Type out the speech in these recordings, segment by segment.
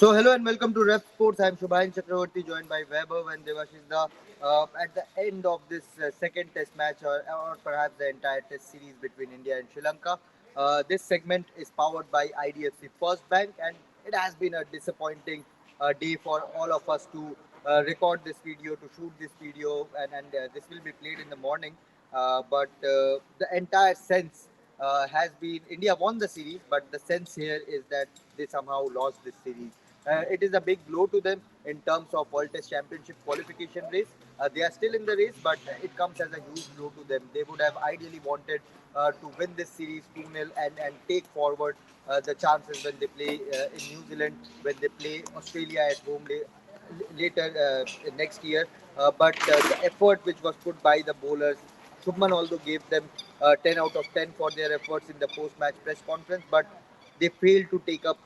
So hello and welcome to Revsportz. I'm Subhayan Chakraborty, joined by Vaibhav and Debasis Sen. At the end of this second test match, or perhaps the entire test series between India and Sri Lanka, this segment is powered by IDFC First Bank, and it has been a disappointing day for all of us to record this video, to shoot this video, and this will be played in the morning. But the entire sense has been India won the series, but the sense here is that they somehow lost this series. It is a big blow to them in terms of World Test Championship qualification race. They are still in the race, but it comes as a huge blow to them. They would have ideally wanted to win this series 2-0 and take forward the chances when they play in New Zealand, when they play Australia at home later next year. But the effort which was put by the bowlers, Shubman also gave them 10 out of 10 for their efforts in the post-match press conference, but they failed to take up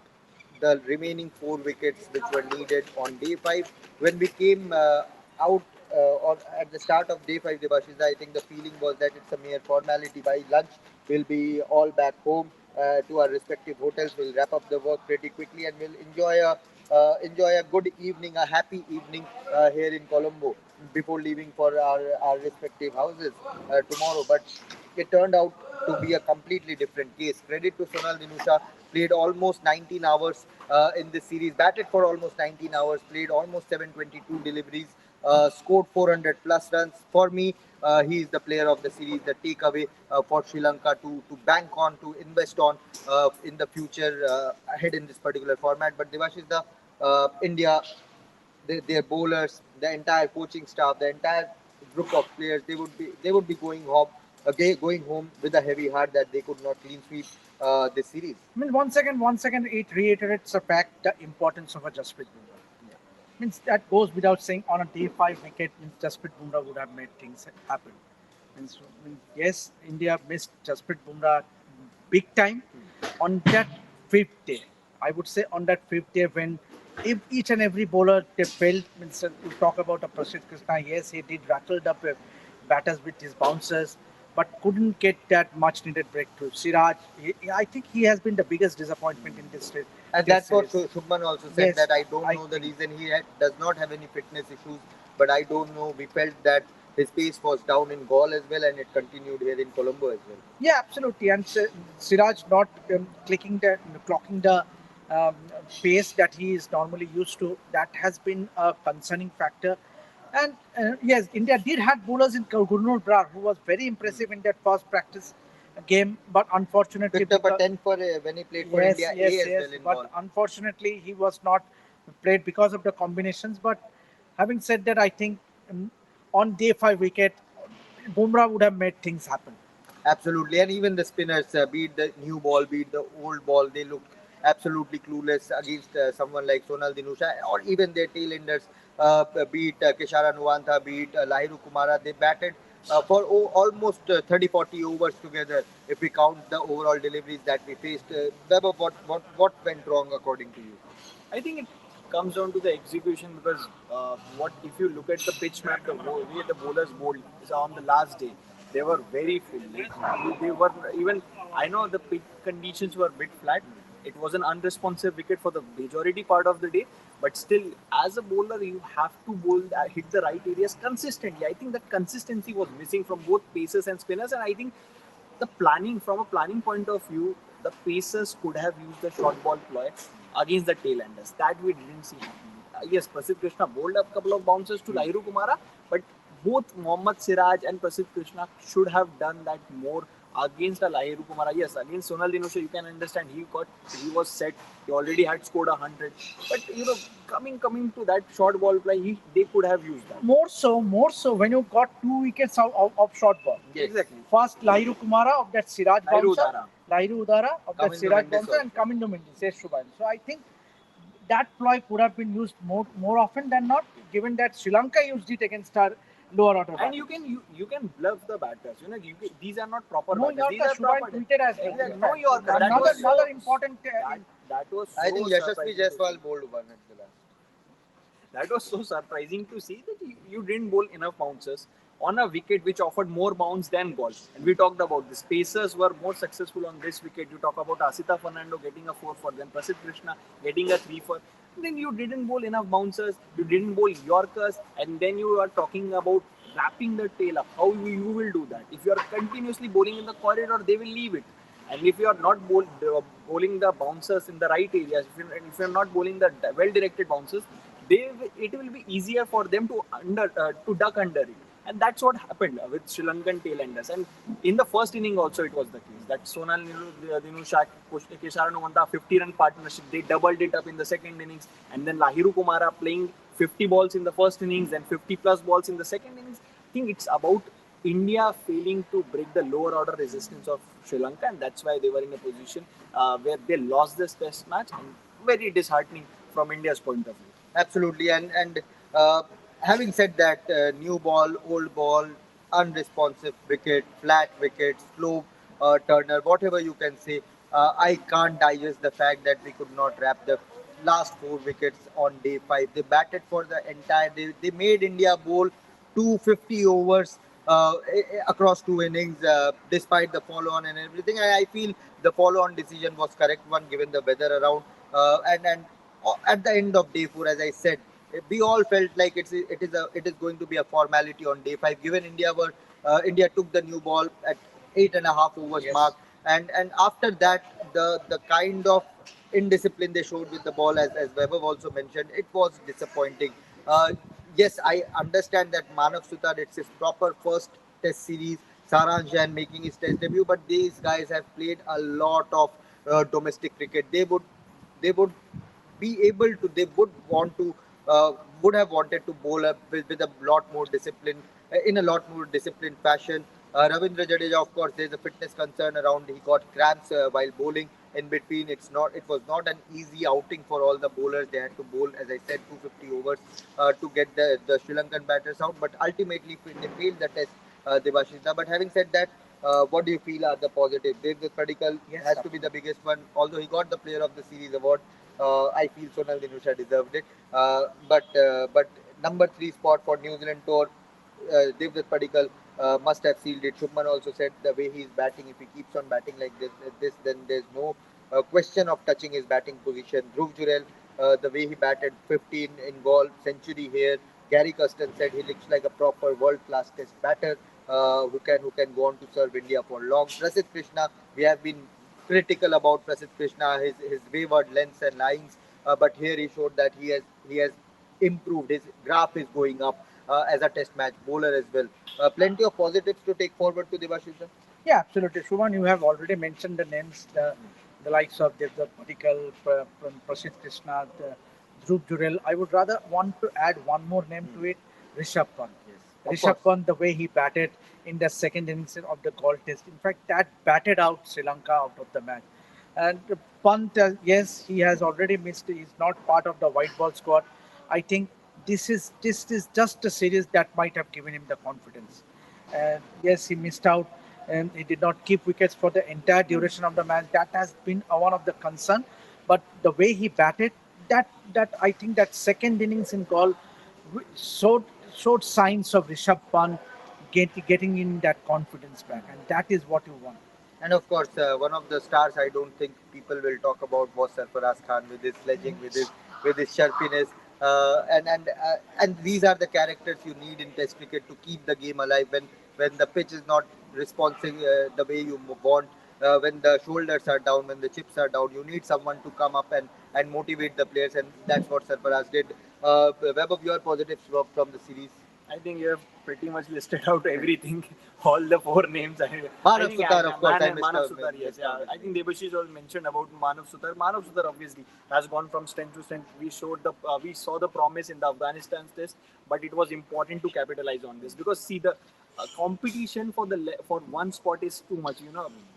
the remaining 4 wickets which were needed on day 5. When we came out or at the start of day 5, Debashish, I think the feeling was that it's a mere formality. By lunch, we'll be all back home to our respective hotels. We'll wrap up the work pretty quickly and we'll enjoy a good evening, a happy evening here in Colombo before leaving for our respective houses tomorrow. But it turned out to be a completely different case. Credit to Sonal Dinusha, played almost 19 hours in this series, batted for almost 19 hours, played almost 722 deliveries, scored 400 plus runs. For me, he is the player of the series, the takeaway for Sri Lanka to bank on, to invest on in the future ahead in this particular format. But Devash is the India, their bowlers, the entire coaching staff, the entire group of players, they would be going home with a heavy heart that they could not clean sweep this series. I mean, one second, it reiterates the fact the importance of a Jasprit Bumrah. Yeah. Means that goes without saying. On a day 5 wicket, means Jasprit Bumrah would have made things happen. Means yes, India missed Jasprit Bumrah big time on that 5th day. I would say on that 5th day when if each and every bowler they felt, means you talk about a Prasidh Krishna, yes, he did rattled up batters with his bouncers, but couldn't get that much needed breakthrough. Siraj, I think he has been the biggest disappointment in this race. And this that's what series. Shubman also said, Yes, that I don't I know the think. reason does not have any fitness issues, but I don't know. We felt that his pace was down in Gaul as well, and it continued here in Colombo as well. Yeah, absolutely. And Siraj not clocking the um, pace that he is normally used to, that has been a concerning factor. And yes, India did have bowlers in Gurnur Brar, who was very impressive in that first practice game, but unfortunately, Picked up a 10 for when he played for yes, India yes, A as yes. well in But Gaul. unfortunately, he was not played because of the combinations. But having said that, I think on day 5 wicket, Bumrah would have made things happen. Absolutely, and even the spinners, beat the new ball, beat the old ball, they looked absolutely clueless against someone like Sonal Dinusha, or even their tail-enders, beat Keshara Nuwantha, beat Lahiru Kumara. They batted for almost 30-40 overs together if we count the overall deliveries that we faced. Weber, what went wrong according to you? I think it comes down to the execution because what if you look at the pitch map, the way the bowlers bowled is on the last day, they were very full. Like, they were even. I know the pitch conditions were a bit flat. It was an unresponsive wicket for the majority part of the day, but still, as a bowler, you have to bowl hit the right areas consistently. I think that consistency was missing from both pacers and spinners, and I think the planning from a planning point of view, the pacers could have used the short ball ploy against the tail-enders. That we didn't see happening. Yes, Prasidh Krishna bowled a couple of bounces to Lahiru Kumara, but both Mohammad Siraj and Prasidh Krishna should have done that more against a Lahiru Kumara. Yes, against Sonal Dinusha, you can understand he was set. He already had scored 100. But coming to that short ball play, they could have used that. More so when you got 2 wickets of short ball. Yes. Exactly. First, Lahiru Kumara of that Siraj Lahiru bouncer, Udara. Lahiru Udara of that Kamindu Siraj Mendes bouncer, also. and Kamindu Mendes, yes, Shubhayan. So I think that ploy could have been used more often than not, given that Sri Lanka used it against our lower order. And you can bluff the batters. These are not proper No batters. These Yorker, are Shubhayan proper. tweeted as well. Exactly. No Yorker. Another important. That was so I think Yashasvi surprising to Jaiswal see. bowled one at the last. That was so surprising to see that you didn't bowl enough bounces on a wicket which offered more bounce than ball. And we talked about this. Pacers were more successful on this wicket. You talk about Asita Fernando getting a 4 for them, Prasidh Krishna getting a 3 for. Then you didn't bowl enough bouncers, you didn't bowl Yorkers, and then you are talking about wrapping the tail up. How you will do that? If you are continuously bowling in the corridor, they will leave it. And if you are not bowling the bouncers in the right areas, if you are not bowling the well-directed bounces, it will be easier for them to duck under it. And that's what happened with Sri Lankan tailenders. And in the first inning also it was the case that Sonal Dinusha, Kesharan Wanda 50-run partnership, they doubled it up in the second innings. And then Lahiru Kumara playing 50 balls in the first innings and 50 plus balls in the second innings. I think it's about India failing to break the lower order resistance of Sri Lanka, and that's why they were in a position where they lost this test match, and very disheartening from India's point of view. Absolutely, and having said that, new ball, old ball, unresponsive wicket, flat wicket, slow turner, whatever you can say, I can't digest the fact that we could not wrap the last 4 wickets on day 5. They batted for the entire day. They made India bowl 250 overs across 2 innings, despite the follow-on and everything. I feel the follow-on decision was correct one given the weather around, and at the end of day 4, as I said, we all felt like it is going to be a formality on day 5. Given India took the new ball at 8.5 overs mark, and after that the kind of indiscipline they showed with the ball, as Vaibhav also mentioned, it was disappointing. Uh, yes, I understand that Manav Sutar, it's his proper first test series. Saransh Jain making his test debut, but these guys have played a lot of domestic cricket. They would be able to, they would want to, would have wanted to bowl up with a lot more discipline, in a lot more disciplined fashion. Ravindra Jadeja, of course, there's a fitness concern around. He got cramps while bowling in between. It was not an easy outing for all the bowlers. They had to bowl, as I said, 250 overs to get the Sri Lankan batters out. But ultimately, they failed the test, Debashis. But having said that, what do you feel are the positives? David Padikkal has to be the biggest one. Although he got the Player of the Series award, I feel Sonal Dinusha deserved it. But number 3 spot for New Zealand tour, Devdutt Padikkal must have sealed it. Shubman also said the way he's batting, if he keeps on batting like this, then there's no question of touching his batting position. Dhruv Jurel, the way he batted, 15 in goal, century here. Gary Custon said he looks like a proper world-class test batter, who can go on to serve India for long. Prasidh Krishna, we have been critical about Prasidh Krishna, his wayward lengths and lines, but here he showed that he has improved. His graph is going up as a test match bowler as well. Plenty of positives to take forward to Devashisa. Yeah, absolutely. Shubhan, you have already mentioned the names, the likes of Devdutt Padikkal, Prasidh Krishna, Dhruv Jurel. I would rather want to add one more name to it, Rishabh Pant. Of Rishabh course. Pant, the way he batted in the second innings of the Gaulle Test, in fact, that batted out Sri Lanka out of the match. And Pant, yes, he has already missed. He's not part of the white ball squad. I think this is just a series that might have given him the confidence. And yes, he missed out and he did not keep wickets for the entire duration of the match. That has been one of the concern. But the way he batted, that I think that second innings in goal showed showed signs of Rishabh Pant getting in that confidence back, and that is what you want. And of course, one of the stars I don't think people will talk about was Sarfaraz Khan with his sledging, with his sharpness, and these are the characters you need in Test cricket to keep the game alive when the pitch is not responding the way you want. When the shoulders are down, when the chips are down, you need someone to come up and motivate the players, and that's what Sarfaraz did. Web of your positives from the series. I think you have pretty much listed out everything, all the 4 names. I Manav think Sutar, of course, I missed Manav out. Sutar, yes. Missed Yeah. out his I think name. Debasis also mentioned about Manav Sutar. Manav Sutar obviously has gone from strength to strength. We saw the promise in the Afghanistan test, but it was important to capitalize on this because see the competition for one spot is too much.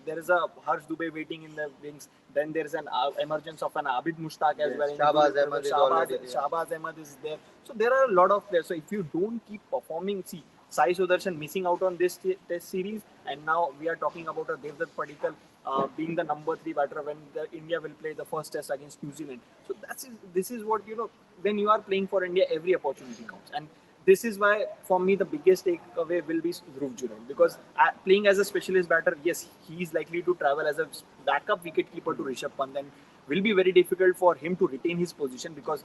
There is a Harsh Dubey waiting in the wings. Then there is an emergence of an Abid Mushtaq as Yes, well. Shahbaz Ahmed is already there. Shahbaz Ahmed is there. So there are a lot of players. So if you don't keep performing, see Sai Sudarshan missing out on this test series, and now we are talking about a Devdutt Padikkal being the number 3 batter when India will play the first test against New Zealand. So this is what when you are playing for India, every opportunity counts, and this is why for me the biggest takeaway will be Dhruv Jurel because playing as a specialist batter, yes, he is likely to travel as a backup wicketkeeper to Rishabh Pant, and will be very difficult for him to retain his position, because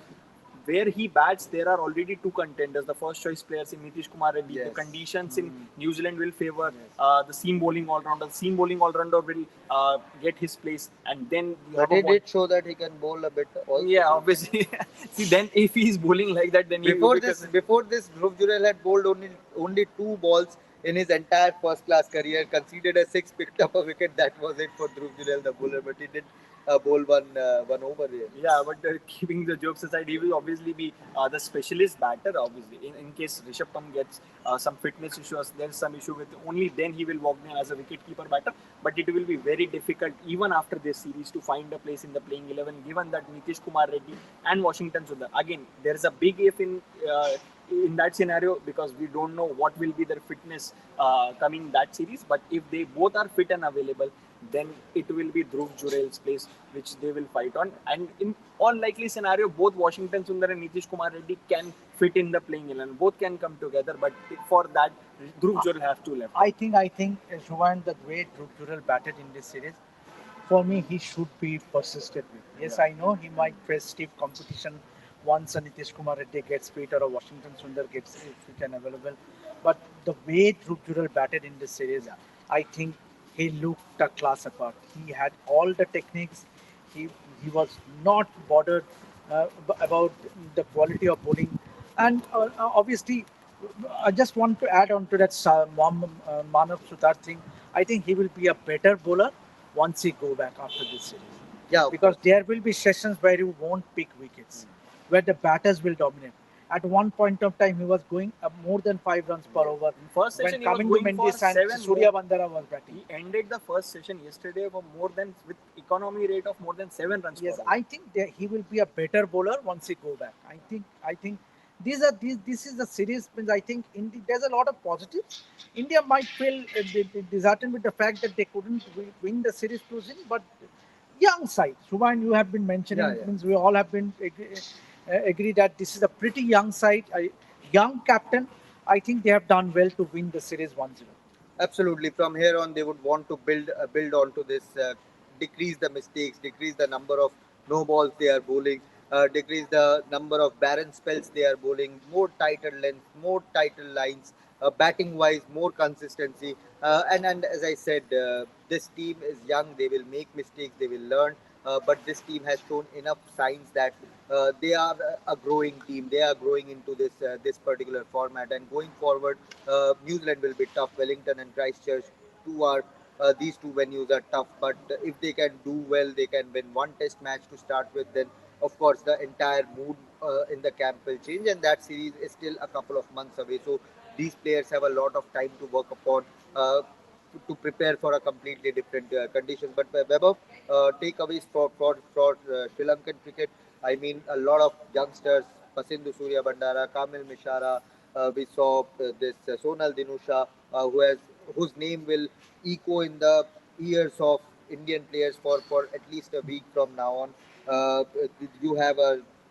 where he bats, there are already two contenders. The first choice players in Nitish Kumar Reddy. Yes. The conditions in New Zealand will favor Yes. the seam bowling all-rounder. The seam bowling all-rounder will get his place, and then you But have he a did show that he can bowl a bit also. yeah, obviously. See, then if he is bowling like that, then Before because this, Dhruv Jurel had bowled only two balls in his entire first class career. Conceded a six, picked up a wicket. That was it for Dhruv Jurel, the bowler. But he did bowl one over here. yeah, but keeping the jokes aside, he will obviously be the specialist batter. Obviously, in case Rishabh Pant gets some fitness issues, there's some issue with, only then he will walk in as a wicket-keeper batter. But it will be very difficult even after this series to find a place in the playing 11, given that Nitish Kumar Reddy and Washington Sundar. Again, there is a big if in that scenario, because we don't know what will be their fitness coming that series. But if they both are fit and available, then it will be Dhruv Jurel's place which they will fight on. And in all likely scenario, both Washington Sundar and Nitish Kumar Reddy can fit in the playing 11. Both can come together, but for that, Dhruv Jurel have to left. I think Subhayan, the way Dhruv Jurel batted in this series, for me, he should be persisted with. Yes, I know he might face stiff competition once a Nitish Kumar Reddy gets fit or a Washington Sundar gets fit and available. But the way Dhruv Jurel batted in this series, I think he looked a class apart. He had all the techniques. He he was not bothered about the quality of bowling, and obviously, I just want to add on to that Manav Sudhar thing. I think he will be a better bowler once he go back after this series. Yeah, Because there will be sessions where you won't pick wickets, where the batters will dominate. At one point of time, he was going up more than 5 runs per over. In first When session, he was coming to going for Mendes and 7. Surya Bandara was batting. He ended the first session yesterday for more than, with economy rate of more than 7 runs Yes, per over. I think that he will be a better bowler once he go back. I think this is the series. Means I think there's a lot of positives. India might feel disheartened with the fact that they couldn't win the series closing, but young side. Subhayan, you have been mentioning. Yeah, yeah. Means we all have been agree that this is a pretty young side, a young captain. I think they have done well to win the series 1-0. absolutely. From here on, they would want to build onto this, decrease the mistakes, decrease the number of no balls they are bowling, decrease the number of barren spells they are bowling, more tighter length, more tighter lines, batting wise, more consistency. And as I said, this team is young. They will make mistakes. They will learn. But this team has shown enough signs that they are a growing team. They are growing into this particular format. And going forward, New Zealand will be tough. Wellington and Christchurch, these two venues are tough. But if they can do well, they can win one test match to start with. Then, of course, the entire mood in the camp will change, and that series is still a couple of months away. So these players have a lot of time to work upon. To prepare for a completely different conditions. But Vaibhav, takeaways for Sri Lankan cricket. I mean, a lot of youngsters, Pasindu Surya Bandara, Kamil Mishara. We saw this Sonal Dinusha, whose name will echo in the ears of Indian players for at least a week from now on. You have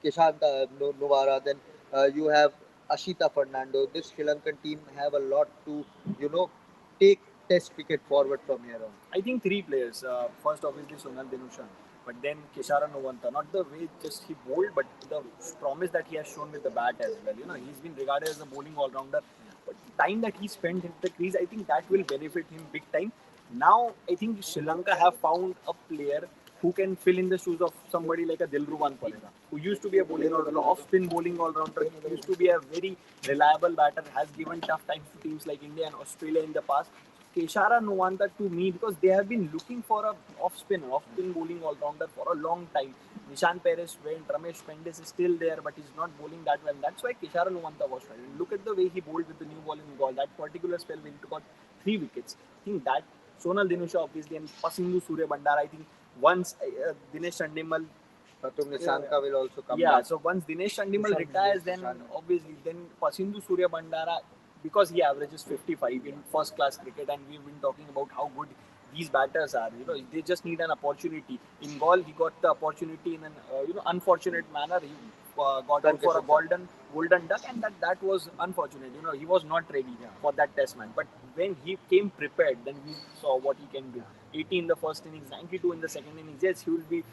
Kishanta Novara, then you have Ashita Fernando. This Sri Lankan team have a lot to, take test cricket forward from here on. I think 3 players. First, obviously, Sonal Dinushan, but then Keshara Novanta. Not the way just he bowled, but the promise that he has shown with the bat as well. He's been regarded as a bowling all-rounder. But the time that he spent in the crease, I think that will benefit him big time. Now, I think Sri Lanka have found a player who can fill in the shoes of somebody like a Dilruwan Perera, who used to be a bowling all-rounder, off-spin bowling all-rounder. He used to be a very reliable batter, has given tough times to teams like India and Australia in the past. Keshara Novanta to me, because they have been looking for a off-spin bowling all-rounder for a long time. Nishan Perez went, Ramesh Mendes is still there, but he's not bowling that well. That's why Keshara Novanta was tried. Look at the way he bowled with the new ball in goal. That particular spell when he got 3 wickets. I think that Sonal Dinusha obviously and Pasindu Surya Bandara. I think once Dinesh Chandimal. Patum Nisanka will also come Yeah, back. so once Dinesh Chandimal retires, then obviously then Pasindu Surya Bandara, because he averages 55 in first class cricket, and we've been talking about how good these batters are. They just need an opportunity. In Gaul, he got the opportunity in an unfortunate manner. He got out for a golden duck, and that was unfortunate. He was not ready for that test match. But when he came prepared, then we saw what he can do. 80 in the first innings, 92 in the second innings. Yes, he will be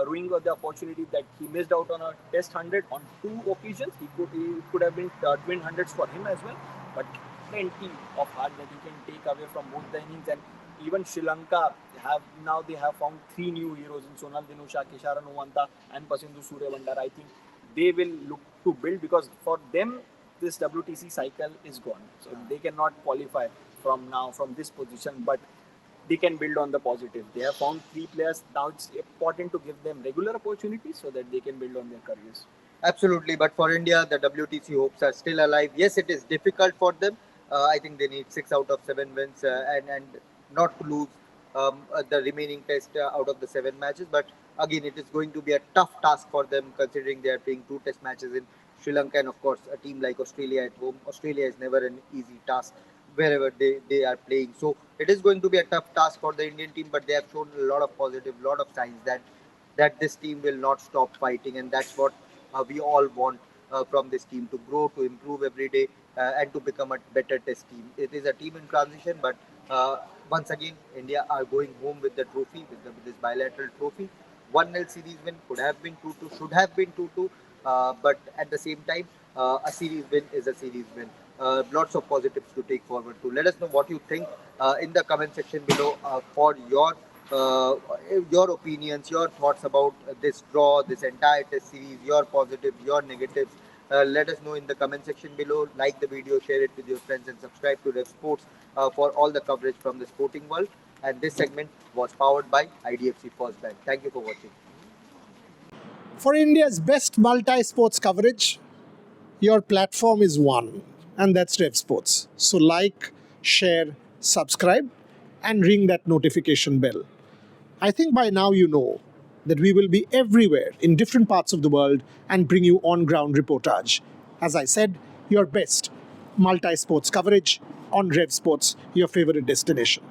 ruining the opportunity that he missed out on a Test 100 on 2 occasions. He could have been twin hundreds for him as well, but plenty of heart that he can take away from both the innings. And even Sri Lanka they have found 3 new heroes in Sonal Dinusha, Keshara Nuwanta, and Pasindu Suryabandar. I think they will look to build, because for them this WTC cycle is gone, so they cannot qualify from now from this position, but they can build on the positive. They have found 3 players. Now it's important to give them regular opportunities so that they can build on their careers. Absolutely, but for India, the WTC hopes are still alive. Yes, it is difficult for them. I think they need 6 out of 7 wins and not to lose the remaining test out of the 7 matches. But again, it is going to be a tough task for them, considering they are playing 2 test matches in Sri Lanka, and of course a team like Australia at home. Australia is never an easy task wherever they are playing. So it is going to be a tough task for the Indian team, but they have shown a lot of positive, lot of signs that this team will not stop fighting, and that's what we all want from this team, to grow, to improve every day, and to become a better test team. It is a team in transition, but once again, India are going home with the trophy, with this bilateral trophy. 1-0 series win, could have been 2-2, should have been 2-2, but at the same time, a series win is a series win. Lots of positives to take forward to. Let us know what you think in the comment section below for uh, your opinions, your thoughts about this draw, this entire test series, your positives, your negatives. Let us know in the comment section below. Like the video, share it with your friends, and subscribe to Revsportz for all the coverage from the sporting world. And this segment was powered by IDFC First Bank. Thank you for watching. For India's best multi-sports coverage, your platform is one, and that's Revsportz. So like, share, subscribe, and ring that notification bell. I think by now you know that we will be everywhere in different parts of the world and bring you on-ground reportage. As I said, your best multi-sports coverage on Revsportz, your favorite destination.